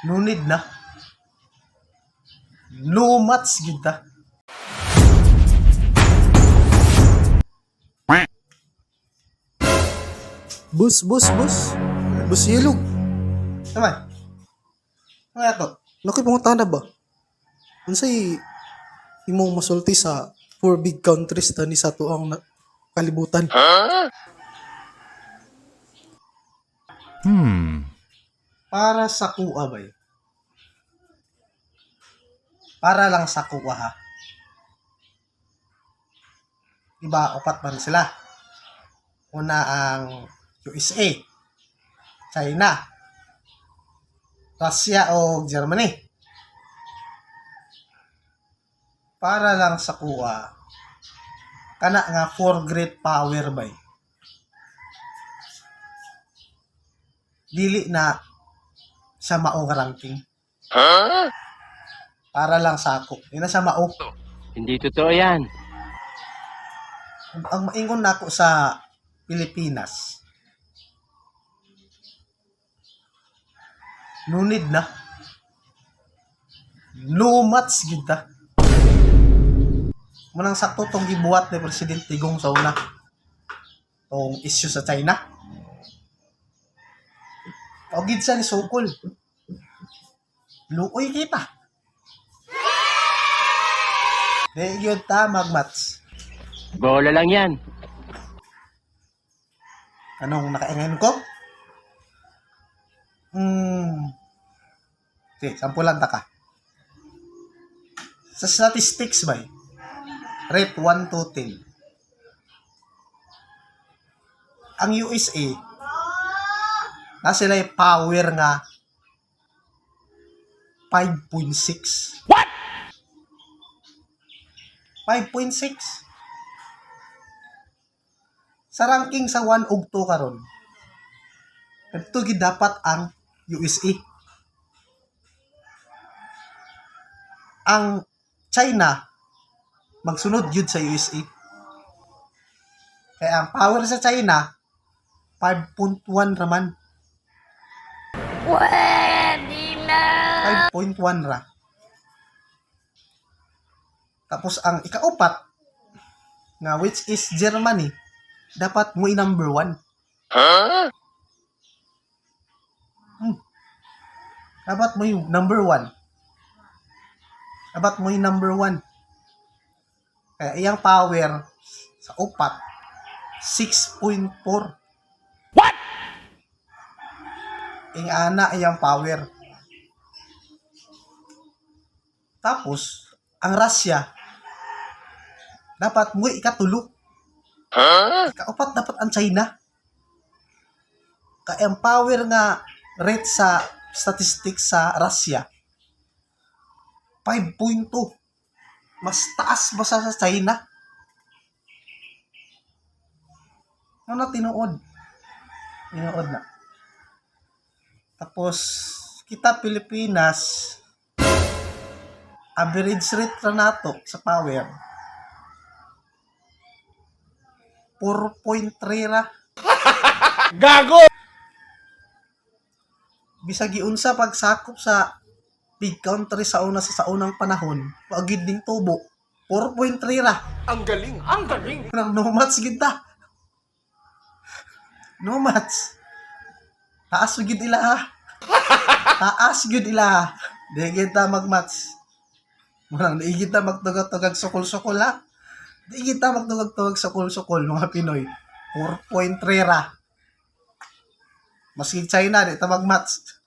No need na. No mats gid ta. Bus. Bus yellow. Naman. Ano to? Nakoy pangutana ba? Unsay imong masulti sa four big countries tani sa tuang kalibutan? Para sa kuha ba? Para lang sa kuha ha. Diba, upat man sila. Una ang USA, China, Russia o Germany. Para lang sa kuha. Kana nga four great power ba? Dili na sa mao nga ranking. Para lang sa ako. Di na sa mao. Hindi totoo yan. Ang maingon nako sa Pilipinas, no need na. No mats gid ta. Munang sakto tong gibuhat ni Presidente Digong sa una. Tong issue sa China. O gid sa ni sukol. Luoy kita. Di yun ta magmats. Bola lang yan. Anong nakaingan ko? Okay, sampulan ta ka. Sa statistics ba? Rate 1 to 10. Ang USA, na sila yung power nga 5.6. What? 5.6. Sa ranking sa 1 ug 2 karon. Ito gid dapat ang USA. Ang China magsunod yun sa USA. Kaya ang power sa China 5.1 raman. Pwede na. 5.1 ra. Tapos ang ikaupat nga which is Germany dapat mo number 1. Dapat mo yung number 1. Dapat mo yung number 1. Kaya iyang power sa upat 6.4. What? Ing ana iyang power. Tapos ang Russia dapat mo ikatulo. Ikaupat dapat ang China. Kaya ang power nga rate sa statistics sa Russia 5.2. Mas taas ba sa China? Ano na tinuod? Tinuod na. Tapos kita Pilipinas average rate na nato sa power 4.3 ra. Gago! Bisag giunsa pagsakop sa big country sa unang panahon, paagid ding tubo 4.3 ra. Ang galing! Ang galing! Nang no match gid ta. No match. Taas gid ila ha. Taas gid ila ha. Di gid ta magmatch. Munang di gid ta magtugag-tugag sukol-sukol ha. Di gid ta magtugag-tugag sukol-sukol mga Pinoy. 4.3 ra. Maski China di ta magmatch.